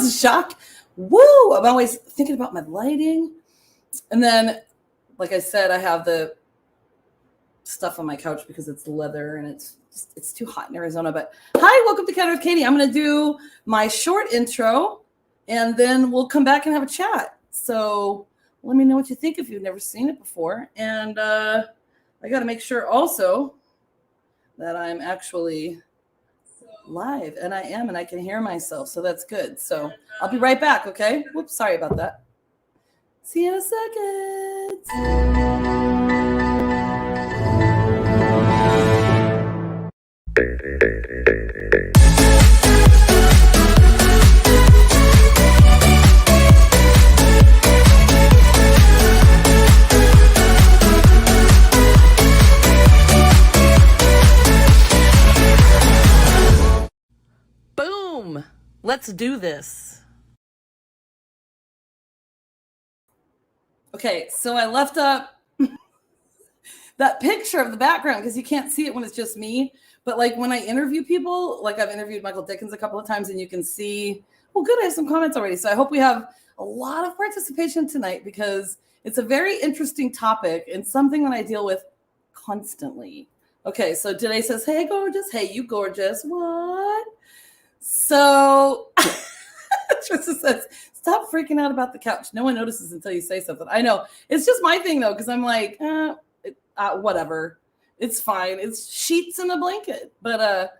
was shocked. Woo! I'm always thinking about my lighting. And then, like I said, I have the stuff on my couch because it's leather and it's too hot in Arizona. But hi, welcome to Counter with Katy. I'm going to do my short intro and then we'll come back and have a chat. So let me know what you think if you've never seen it before. And I got to make sure also that I'm actually live, and I am, and I can hear myself. So that's good. So I'll be right back. Okay. Whoops. Sorry about that. See you in a second. Boom. Let's do this. Okay, so I left up that picture of the background because you can't see it when it's just me. But like when I interview people, like I've interviewed Michael Dickens a couple of times and you can see, well, good, I have some comments already. So I hope we have a lot of participation tonight because it's a very interesting topic and something that I deal with constantly. Okay, so Danae says, hey, gorgeous. Hey, you gorgeous. What? So Trista says, stop freaking out about the couch. No one notices until you say something. I know. It's just my thing, though, because I'm like, whatever. It's fine. It's sheets and a blanket. But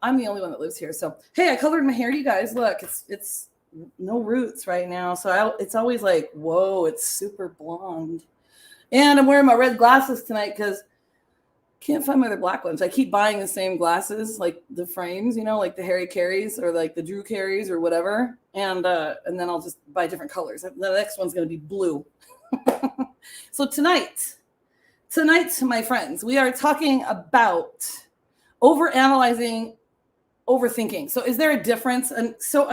I'm the only one that lives here. So, hey, I colored my hair, you guys. Look, it's no roots right now. So it's always like, whoa, it's super blonde. And I'm wearing my red glasses tonight because can't find my other black ones. I keep buying the same glasses, like the frames, you know, like the Harry Careys or like the Drew Careys or whatever. And then I'll just buy different colors. The next one's going to be blue. So tonight, my friends, we are talking about overanalyzing, overthinking. So is there a difference? And so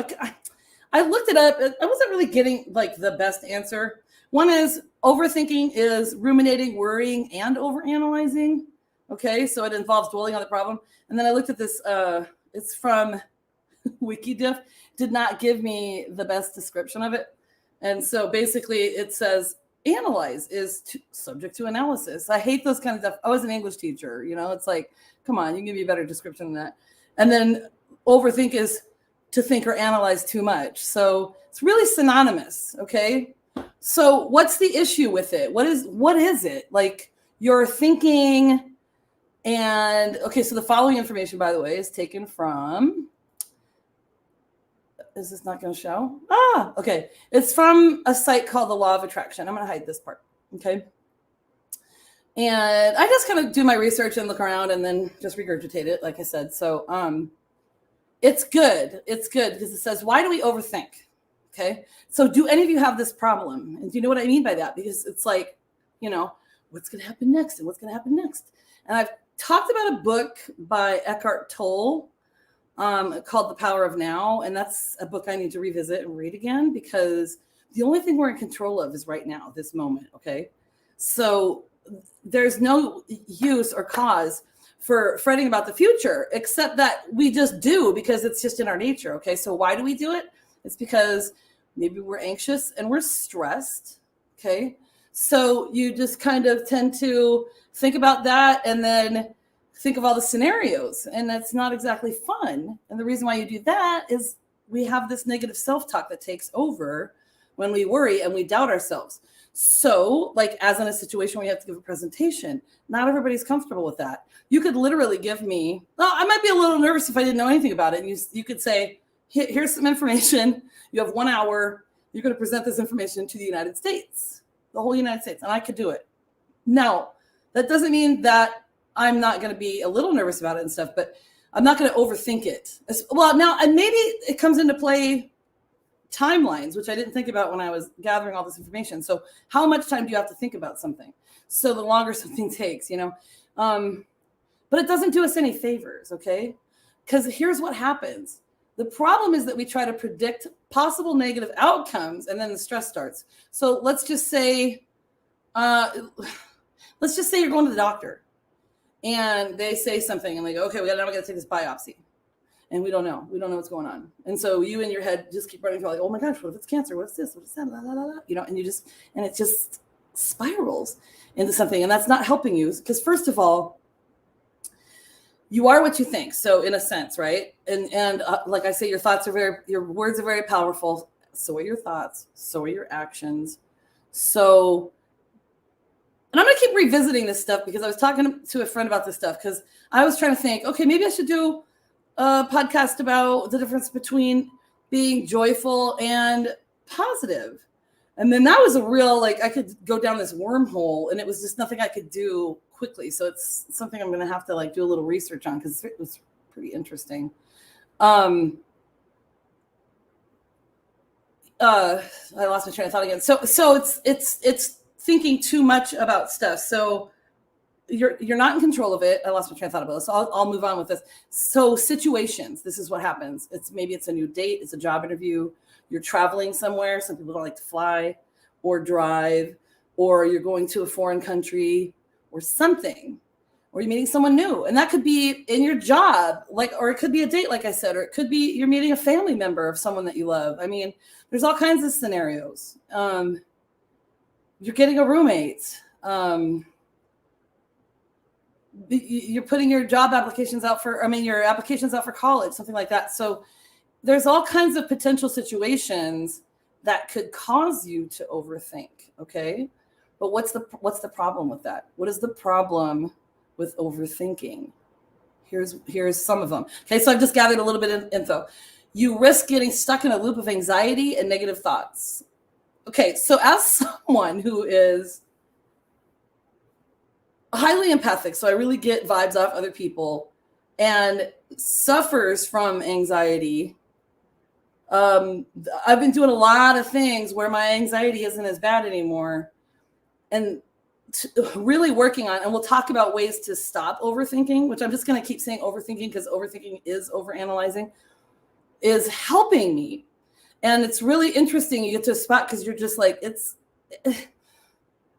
I looked it up. I wasn't really getting like the best answer. One is overthinking is ruminating, worrying, and overanalyzing. Okay, so it involves dwelling on the problem. And then I looked at this, it's from Wikidiff, did not give me the best description of it. And so basically it says, analyze is subject to analysis. I hate those kind of stuff. I was an English teacher, you know, it's like, come on, you can give me a better description than that. And then overthink is to think or analyze too much. So it's really synonymous, okay? So what's the issue with it? What is it? Like you're thinking... And okay, so the following information, by the way, is taken from, is this not going to show? Okay. It's from a site called The Law of Attraction. I'm going to hide this part. Okay. And I just kind of do my research and look around and then just regurgitate it, like I said. So it's good. It's good because it says, why do we overthink? Okay. So do any of you have this problem? And do you know what I mean by that? Because it's like, you know, what's going to happen next and what's going to happen next? And I've talked about a book by Eckhart Tolle called The Power of Now. And that's a book I need to revisit and read again because the only thing we're in control of is right now, this moment. Okay. So there's no use or cause for fretting about the future, except that we just do because it's just in our nature. Okay. So why do we do it? It's because maybe we're anxious and we're stressed. Okay. So you just kind of tend to think about that and then think of all the scenarios. And that's not exactly fun. And the reason why you do that is we have this negative self-talk that takes over when we worry and we doubt ourselves. So like as in a situation where you have to give a presentation, not everybody's comfortable with that. You could literally give me, I might be a little nervous if I didn't know anything about it. And you could say, here's some information. You have 1 hour. You're going to present this information to the United States, the whole United States. And I could do it. Now, that doesn't mean that I'm not going to be a little nervous about it and stuff, but I'm not going to overthink it. Well, now, and maybe it comes into play timelines, which I didn't think about when I was gathering all this information. So how much time do you have to think about something? So the longer something takes, you know, but it doesn't do us any favors. Okay. Because here's what happens. The problem is that we try to predict possible negative outcomes and then the stress starts. So let's just say you're going to the doctor and they say something and they go, okay, now we got to take this biopsy. And we don't know what's going on. And so you in your head just keep running through like, oh my gosh, what if it's cancer? What's this? What's that? La, la, la, la. And it just spirals into something. And that's not helping you because first of all, you are what you think. So in a sense, right? And like I say, your words are very powerful. So are your thoughts. So are your actions. So, and I'm going to keep revisiting this stuff because I was talking to a friend about this stuff because I was trying to think, okay, maybe I should do a podcast about the difference between being joyful and positive. And then that was a real, like, I could go down this wormhole and it was just nothing I could do quickly. So it's something I'm going to have to like do a little research on because it was pretty interesting. I lost my train of thought again. So it's thinking too much about stuff. So you're not in control of it. I lost my train of thought about this. So I'll move on with this. So situations, this is what happens. Maybe it's a new date. It's a job interview. You're traveling somewhere. Some people don't like to fly or drive, or you're going to a foreign country or something, or you're meeting someone new. And that could be in your job, or it could be a date, like I said, or it could be you're meeting a family member of someone that you love. I mean, there's all kinds of scenarios. You're getting a roommate. You're putting your job applications out your applications out for college, something like that. So there's all kinds of potential situations that could cause you to overthink. Okay. But what's the problem with that? What is the problem with overthinking? Here's some of them. Okay. So I've just gathered a little bit of info. You risk getting stuck in a loop of anxiety and negative thoughts. Okay. So as someone who is highly empathic, so I really get vibes off other people and suffers from anxiety. I've been doing a lot of things where my anxiety isn't as bad anymore and really working on, and we'll talk about ways to stop overthinking, which I'm just going to keep saying overthinking because overthinking is overanalyzing, is helping me. And it's really interesting. You get to a spot because you're just like, it's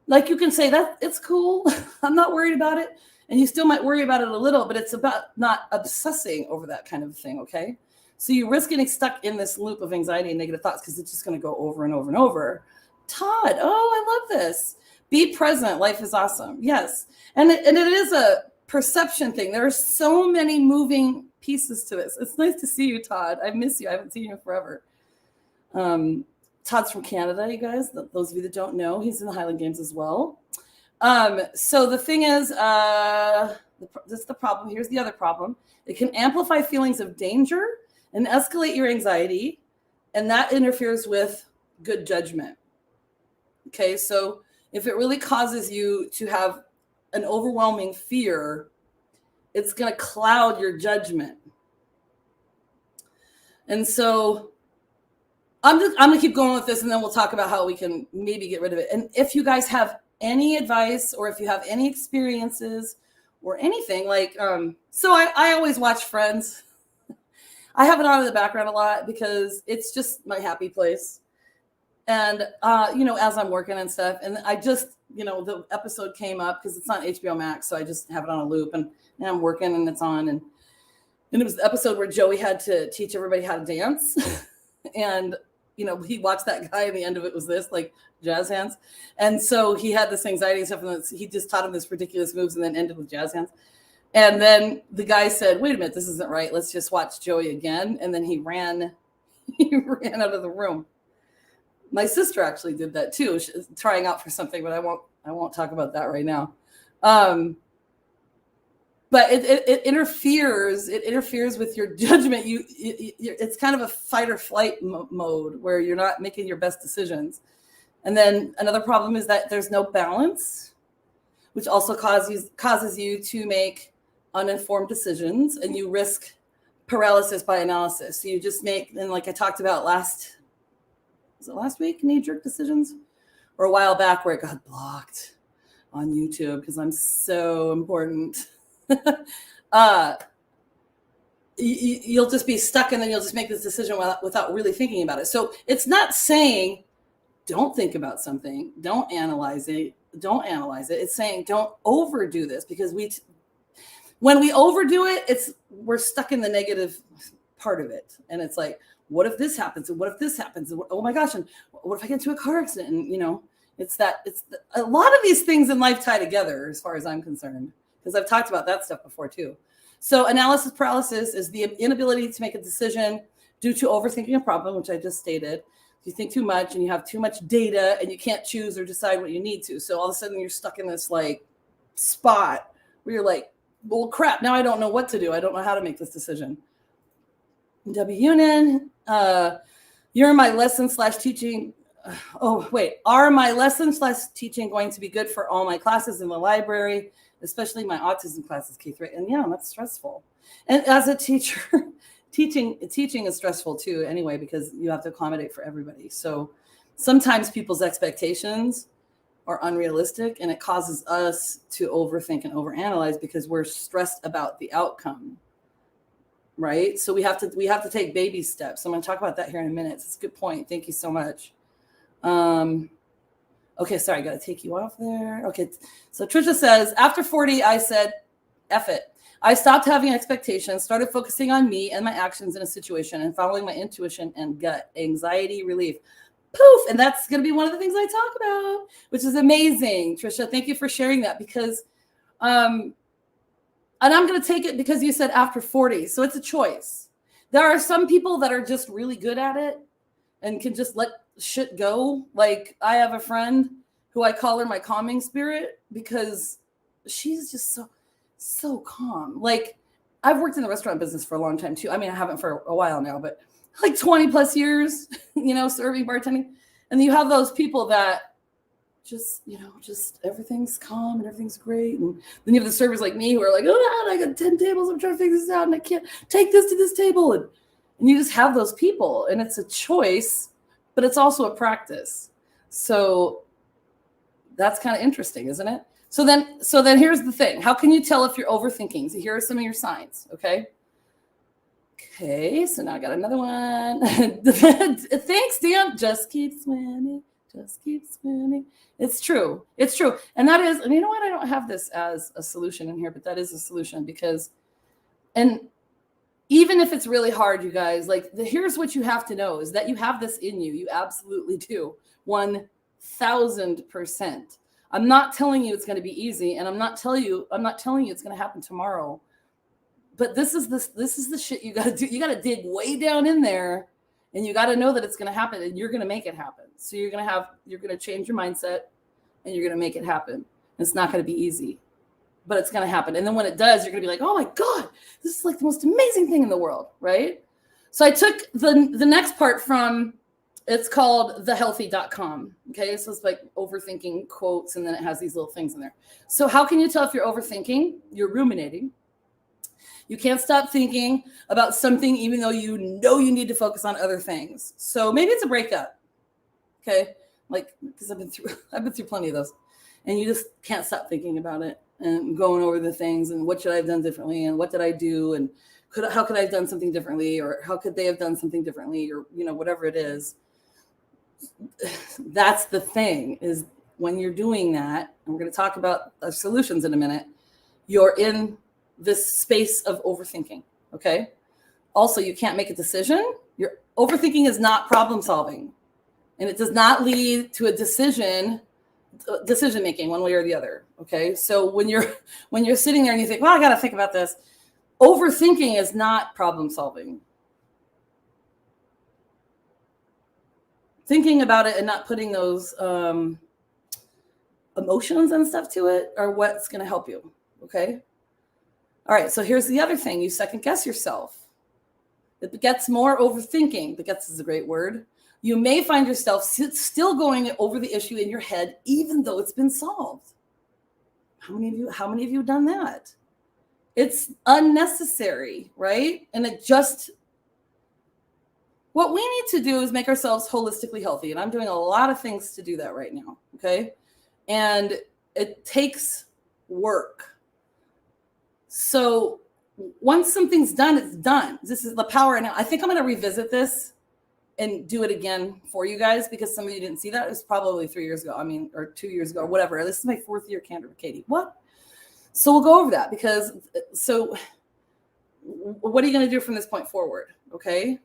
like you can say that it's cool. I'm not worried about it. And you still might worry about it a little, but it's about not obsessing over that kind of thing. Okay. So you risk getting stuck in this loop of anxiety and negative thoughts because it's just going to go over and over and over. Todd, I love this. Be present. Life is awesome. Yes. And it is a perception thing. There are so many moving pieces to this. It's nice to see you, Todd. I miss you. I haven't seen you forever. Todd's from Canada, you guys. Those of you that don't know, he's in the Highland Games as well. So the thing is, this is the problem. Here's the other problem. It can amplify feelings of danger and escalate your anxiety, and that interferes with good judgment. Okay, so if it really causes you to have an overwhelming fear, it's going to cloud your judgment. And so I'm going to keep going with this, and then we'll talk about how we can maybe get rid of it. And if you guys have any advice or if you have any experiences or anything, like, so I always watch Friends. I have it on in the background a lot because it's just my happy place. And, as I'm working and stuff, and I just, the episode came up because it's on HBO Max. So I just have it on a loop and I'm working and it's on. And it was the episode where Joey had to teach everybody how to dance. And, he watched that guy and the end of it was this, like jazz hands. And so he had this anxiety and stuff. And he just taught him this ridiculous moves and then ended with jazz hands. And then the guy said, wait a minute, this isn't right. Let's just watch Joey again. And then he ran out of the room. My sister actually did that too. She's trying out for something, but I won't talk about that right now. But it interferes. It interferes with your judgment. It's kind of a fight or flight mode where you're not making your best decisions. And then another problem is that there's no balance, which also causes you to make uninformed decisions, and you risk paralysis by analysis. So you just make, and like I talked about last week, knee-jerk decisions, or a while back where it got blocked on YouTube because I'm so important. You'll just be stuck and then you'll just make this decision without really thinking about it. So it's not saying don't think about something, don't analyze it. It's saying don't overdo this because when we overdo it, we're stuck in the negative part of it. And it's like, what if this happens? And what if this happens? And oh my gosh. And what if I get into a car accident? And, a lot of these things in life tie together as far as I'm concerned, because I've talked about that stuff before too. So analysis paralysis is the inability to make a decision due to overthinking a problem, which I just stated. You think too much and you have too much data and you can't choose or decide what you need to. So all of a sudden you're stuck in this like spot where you're like, well, crap, now I don't know what to do. I don't know how to make this decision. W Union, you're my lesson/teaching. Are my lesson/teaching going to be good for all my classes in the library, especially my autism classes, K3? And yeah, that's stressful. And as a teacher, teaching is stressful too anyway, because you have to accommodate for everybody. So sometimes people's expectations are unrealistic and it causes us to overthink and overanalyze because we're stressed about the outcome. Right? So we have to take baby steps. I'm going to talk about that here in a minute. It's a good point. Thank you so much. Okay, sorry, I got to take you off there. Okay, so Trisha says, after 40, I said, F it. I stopped having expectations, started focusing on me and my actions in a situation and following my intuition and gut. Anxiety relief. Poof! And that's going to be one of the things I talk about, which is amazing. Trisha, thank you for sharing that because, and I'm going to take it because you said after 40. So it's a choice. There are some people that are just really good at it and can just let shit go. Like I have a friend who I call her my calming spirit because she's just so calm. Like I've worked in the restaurant business for a long time too. I mean, I haven't for a while now, but like 20 plus years, serving, bartending. And you have those people that just everything's calm and everything's great. And then you have the servers like me who are like, oh, I got 10 tables. I'm trying to figure this out and I can't take this to this table. And you just have those people and it's a choice, but it's also a practice. So that's kind of interesting, isn't it? So then here's the thing. How can you tell if you're overthinking? So here are some of your signs, okay? Okay, so now I got another one. Thanks, Dan. Just keep swimming. Just keep swimming. It's true. It's true. And that is, and you know what? I don't have this as a solution in here, but that is a solution because, and even if it's really hard, you guys, here's what you have to know is that you have this in you. You absolutely do. 1000%. I'm not telling you it's going to be easy. And I'm not telling you it's going to happen tomorrow. But this is the shit you got to do. You got to dig way down in there and you got to know that it's going to happen and you're going to make it happen. So you're going to change your mindset and you're going to make it happen. It's not going to be easy, but it's going to happen. And then when it does, you're going to be like, oh my God, this is like the most amazing thing in the world. Right. So I took the next part from, it's called thehealthy.com. Okay. So it's like overthinking quotes. And then it has these little things in there. So how can you tell if you're overthinking? You're ruminating. You can't stop thinking about something, even though you know you need to focus on other things. So maybe it's a breakup. Okay. Because I've been through plenty of those and you just can't stop thinking about it and going over the things and what should I have done differently? And what did I do? And how could I have done something differently? Or how could they have done something differently? Or, whatever it is. That's the thing is when you're doing that, and we're going to talk about solutions in a minute, you're in this space of overthinking. Okay. Also, you can't make a decision. Your overthinking is not problem solving. And it does not lead to a decision making one way or the other. Okay. So when you're sitting there and you think, well, I got to think about this. Overthinking is not problem solving. Thinking about it and not putting those emotions and stuff to it are what's going to help you. Okay. All right. So here's the other thing. You second guess yourself. It begets more overthinking. Begets is a great word. You may find yourself still going over the issue in your head, even though it's been solved. How many of you have done that? It's unnecessary, right? And what we need to do is make ourselves holistically healthy. And I'm doing a lot of things to do that right now. Okay. And it takes work. So once something's done, it's done. This is the power. And I think I'm going to revisit this and do it again for you guys because some of you didn't see that. It was probably 3 years ago. Or 2 years ago or whatever. This is my 4th year candor with Katy. What? So we'll go over that because, so what are you going to do from this point forward? Okay.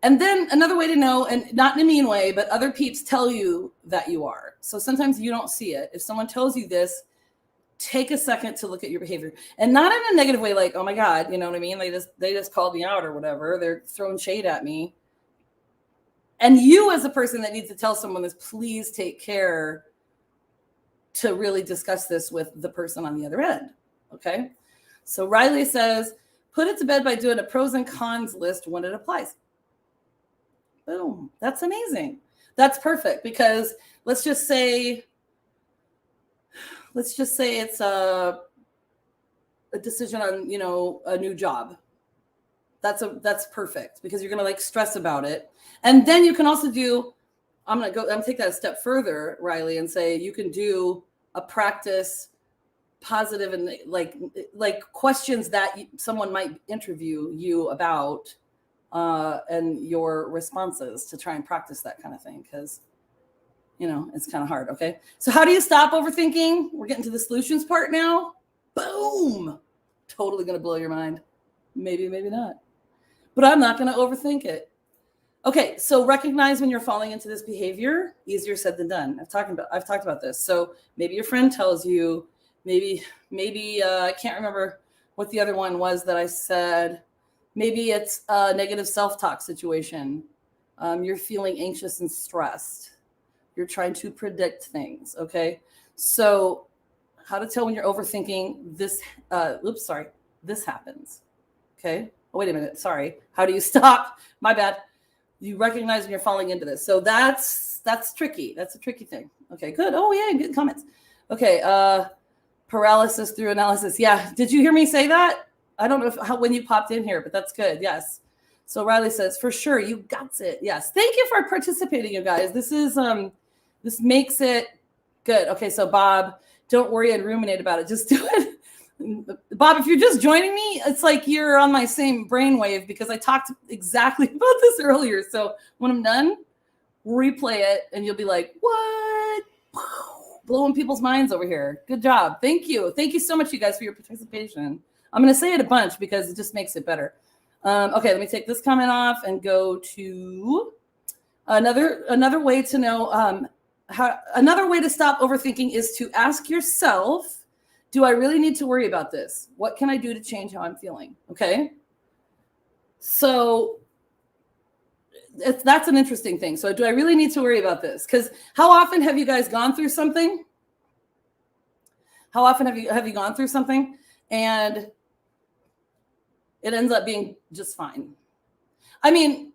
And then another way to know, and not in a mean way, but other peeps tell you that you are. So sometimes you don't see it. If someone tells you this, take a second to look at your behavior, and not in a negative way, like, oh my God, you know what I mean? They just called me out or whatever. They're throwing shade at me. And you, as a person that needs to tell someone this, please take care to really discuss this with the person on the other end. Okay. So Riley says, put it to bed by doing a pros and cons list when it applies. Boom. That's amazing. That's perfect, because let's just say it's a decision on, a new job. That's perfect, because you're going to like stress about it. And then you can also do, I'm take that a step further, Riley, and say you can do a practice positive and like questions that someone might interview you about, and your responses, to try and practice that kind of thing, because it's kind of hard. Okay, so how do you stop overthinking? We're getting to the solutions part now. Boom. Totally going to blow your mind. Maybe not, but I'm not going to overthink it. Okay, so recognize when you're falling into this behavior. Easier said than done. I've talked about this. So maybe your friend tells you, maybe I can't remember what the other one was that I said. Maybe it's a negative self-talk situation. You're feeling anxious and stressed. You're trying to predict things. Okay, so how to tell when you're overthinking this? This happens. Okay. Oh, wait a minute. Sorry. How do you stop? My bad. You recognize when you're falling into this. So that's tricky. That's a tricky thing. Okay, good. Oh yeah, good comments. Okay, paralysis through analysis. Yeah. Did you hear me say that? I don't know when you popped in here, but that's good. Yes. So Riley says, for sure, you got it. Yes. Thank you for participating, you guys. This makes it good. Okay, so Bob, don't worry and ruminate about it. Just do it. Bob, if you're just joining me, it's like you're on my same brainwave, because I talked exactly about this earlier. So when I'm done, replay it and you'll be like, what? Blowing people's minds over here. Good job. Thank you. Thank you so much, you guys, for your participation. I'm going to say it a bunch because it just makes it better. Okay, let me take this comment off and go to another way to know another way to stop overthinking is to ask yourself, do I really need to worry about this? What can I do to change how I'm feeling? Okay. So that's an interesting thing. So do I really need to worry about this? Because how often have you guys gone through something? How often have you gone through something and it ends up being just fine? I mean,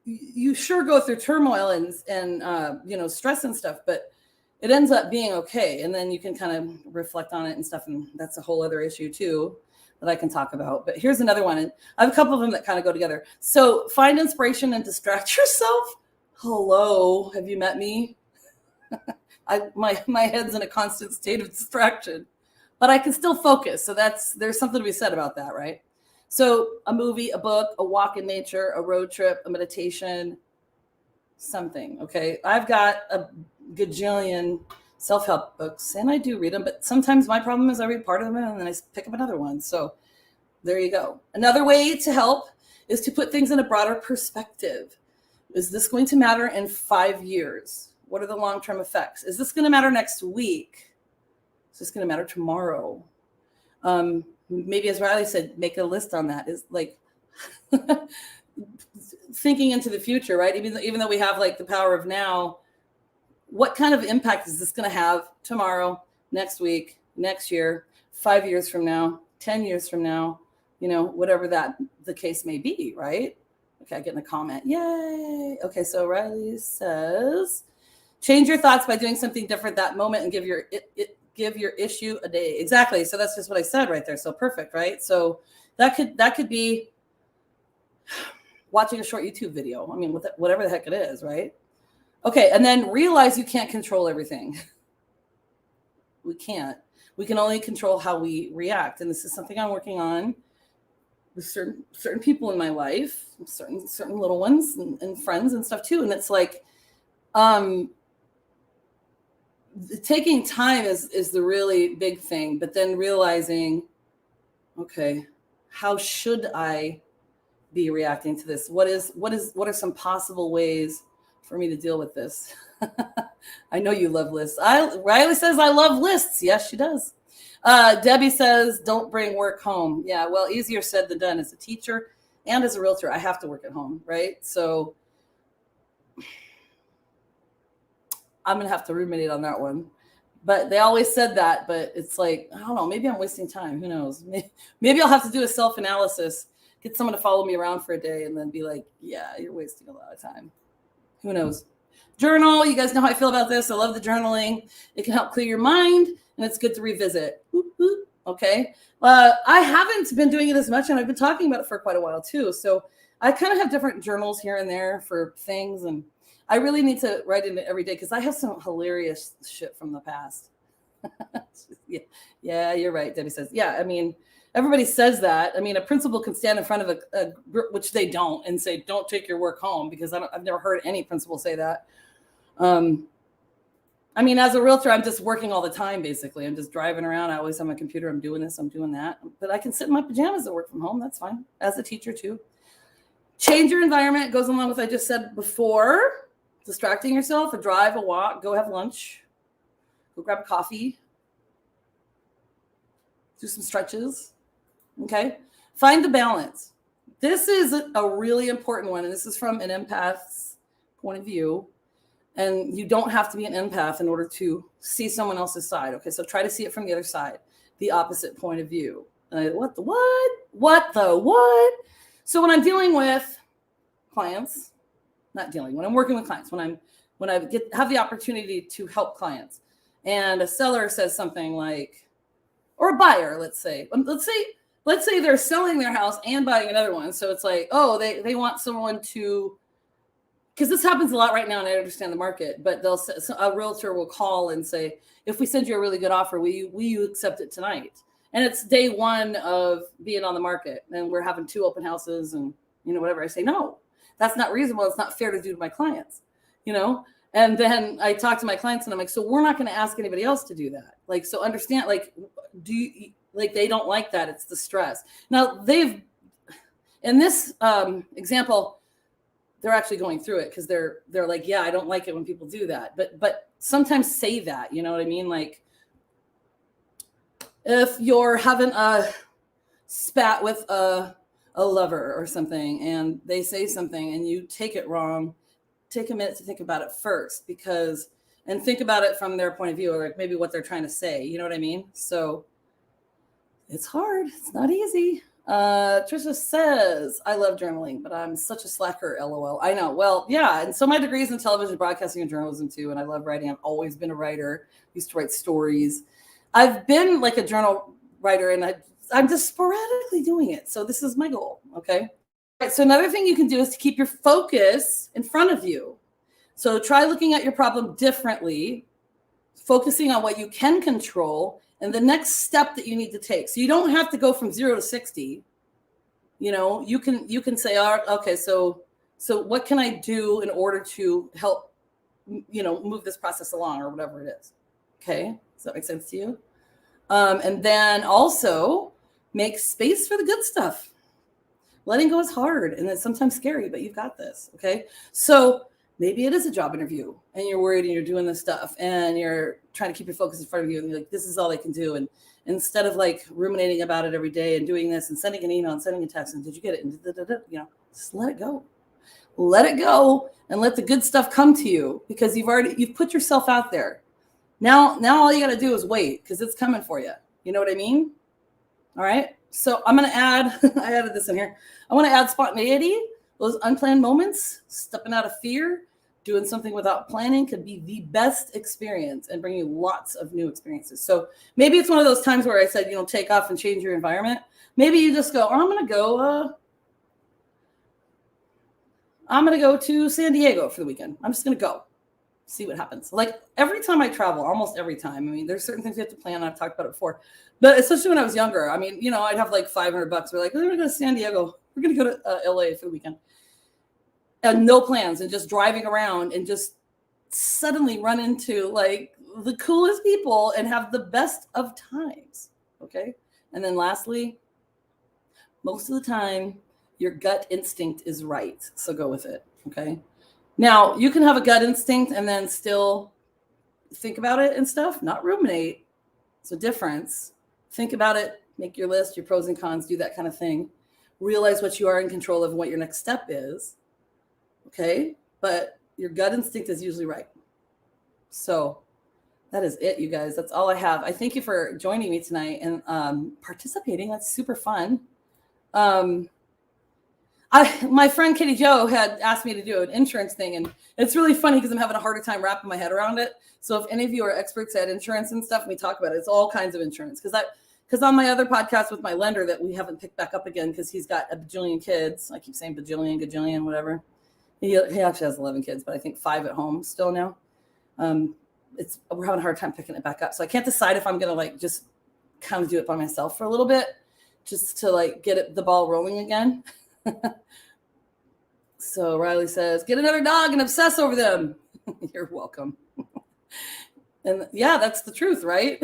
you sure go through turmoil and stress and stuff, but it ends up being okay. And then you can kind of reflect on it and stuff. And that's a whole other issue too that I can talk about. But here's another one. And I have a couple of them that kind of go together. So find inspiration and distract yourself. Hello, have you met me? My head's in a constant state of distraction, but I can still focus. So there's something to be said about that, right? So a movie, a book, a walk in nature, a road trip, a meditation, something. Okay. I've got a gajillion self-help books and I do read them, but sometimes my problem is I read part of them and then I pick up another one. So there you go. Another way to help is to put things in a broader perspective. Is this going to matter in 5 years? What are the long-term effects? Is this going to matter next week? Is this going to matter tomorrow? Maybe, as Riley said, make a list on that. Is like thinking into the future, right? Even though we have like the power of now, what kind of impact is this going to have tomorrow, next week, next year, 5 years from now, 10 years from now, whatever that the case may be, right? Okay, I get in a comment. Yay. Okay, so Riley says, change your thoughts by doing something different that moment and give your issue a day. Exactly. So that's just what I said right there. So perfect, right? So that could be watching a short YouTube video. I mean, whatever the heck it is, right? Okay, and then realize you can't control everything. We can't. We can only control how we react. And this is something I'm working on with certain people in my life, certain little ones and friends and stuff too. And it's like, taking time is the really big thing, but then realizing, okay, how should I be reacting to this? What are some possible ways for me to deal with this? I know you love lists. Riley says I love lists. Yes, she does. Debbie says don't bring work home. Yeah, well, easier said than done. As a teacher and as a realtor, I have to work at home, right? So I'm gonna have to ruminate on that one. But they always said that, but it's like, I don't know, maybe I'm wasting time. Who knows? Maybe I'll have to do a self-analysis, get someone to follow me around for a day and then be like, yeah, you're wasting a lot of time. Who knows? Journal. You guys know how I feel about this. I love the journaling. It can help clear your mind, and it's good to revisit. Okay. I haven't been doing it as much, and I've been talking about it for quite a while too. So I kind of have different journals here and there for things, and I really need to write in it every day because I have some hilarious shit from the past. Yeah, you're right. Debbie says, yeah, I mean, everybody says that. I mean, a principal can stand in front of a group, which they don't, and say, don't take your work home, because I've never heard any principal say that. I mean, as a realtor, I'm just working all the time, basically. I'm just driving around. I always have my computer. I'm doing this, I'm doing that. But I can sit in my pajamas and work from home. That's fine. As a teacher, too. Change your environment. It goes along with what I just said before. Distracting yourself, a drive, a walk, go have lunch, go grab a coffee, do some stretches. Okay. Find the balance. This is a really important one. And this is from an empath's point of view. And you don't have to be an empath in order to see someone else's side. Okay. So try to see it from the other side, the opposite point of view. What the what? What the what? So when I'm dealing with clients, when I'm working with clients, when I have the opportunity to help clients, and a seller says something like, or a buyer, let's say they're selling their house and buying another one. So it's like, oh, they want someone to, because this happens a lot right now, and I understand the market, but a realtor will call and say, if we send you a really good offer, will you accept it tonight? And it's day one of being on the market, and we're having 2 open houses and, whatever. I say, no, that's not reasonable. It's not fair to do to my clients, And then I talk to my clients and I'm like, so we're not going to ask anybody else to do that. Like, so understand, like, they don't like that. It's the stress. Now in this example, they're actually going through it because they're like, yeah, I don't like it when people do that. But sometimes say that, you know what I mean? Like, if you're having a spat with a lover or something and they say something and you take it wrong, take a minute to think about it first, and think about it from their point of view, or like maybe what they're trying to say, you know what I mean? So it's hard. It's not easy. Trisha says, I love journaling, but I'm such a slacker, LOL. I know. Well, yeah. And so my degree's in television, broadcasting, and journalism too. And I love writing. I've always been a writer. Used to write stories. I've been like a journal writer, and I'm just sporadically doing it. So this is my goal. Okay. All right. So another thing you can do is to keep your focus in front of you. So try looking at your problem differently, focusing on what you can control and the next step that you need to take. So you don't have to go from 0 to 60. You can say, okay, so what can I do in order to help, move this process along, or whatever it is. Okay. Does that make sense to you? And then also make space for the good stuff. Letting go is hard and it's sometimes scary, but you've got this. Okay. So maybe it is a job interview and you're worried and you're doing this stuff and you're trying to keep your focus in front of you and you're like, this is all I can do. And instead of like ruminating about it every day and doing this and sending an email and sending a text and did you get it? And just let it go. Let it go and let the good stuff come to you, because you've put yourself out there. Now all you got to do is wait, because it's coming for you. You know what I mean? All right. So I'm going to add, I added this in here. I want to add spontaneity. Those unplanned moments, stepping out of fear, doing something without planning could be the best experience and bring you lots of new experiences. So maybe it's one of those times where I said, take off and change your environment. Maybe you just go, I'm going to go to San Diego for the weekend. I'm just going to go see what happens. Like every time I travel, almost every time, I mean, there's certain things you have to plan. I've talked about it before, but especially when I was younger, I mean, I'd have like $500. We're like, we're going to go to San Diego. We're going to go to LA for the weekend. And no plans, and just driving around and just suddenly run into like the coolest people and have the best of times. Okay. And then lastly, most of the time your gut instinct is right. So go with it. Okay. Now you can have a gut instinct and then still think about it and stuff, not ruminate. It's a difference. Think about it, make your list, your pros and cons, do that kind of thing. Realize what you are in control of and what your next step is. Okay. But your gut instinct is usually right. So that is it, you guys. That's all I have. I thank you for joining me tonight and participating. That's super fun. My friend Katy Joe had asked me to do an insurance thing, and it's really funny because I'm having a harder time wrapping my head around it. So if any of you are experts at insurance and stuff, we talk about it. It's all kinds of insurance. Because on my other podcast with my lender that we haven't picked back up again because he's got a bajillion kids. I keep saying bajillion, gajillion, whatever. He actually has 11 kids, but I think 5 at home still now. We're having a hard time picking it back up. So I can't decide if I'm going to like just kind of do it by myself for a little bit just to like get the ball rolling again. So Riley says, get another dog and obsess over them. You're welcome. And yeah, that's the truth, right?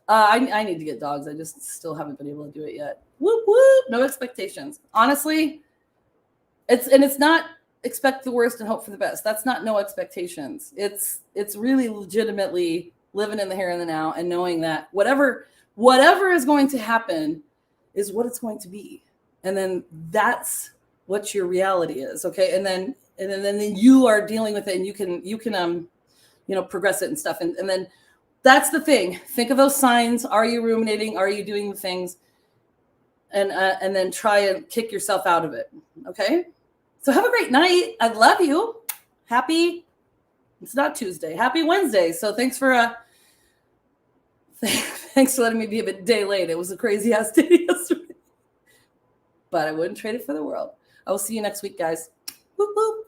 I need to get dogs. I just still haven't been able to do it yet. Whoop, whoop. No expectations. Honestly, it's not expect the worst and hope for the best. That's not no expectations. It's really legitimately living in the here and the now and knowing that whatever is going to happen is what it's going to be. And then that's what your reality is. Okay. And then you are dealing with it and you can progress it and stuff. And then that's the thing. Think of those signs. Are you ruminating? Are you doing the things? And then try and kick yourself out of it. Okay. So have a great night. I love you. It's not Tuesday. Happy Wednesday. So thanks for letting me be a day late. It was a crazy ass day yesterday. But I wouldn't trade it for the world. I will see you next week, guys. Whoop, whoop.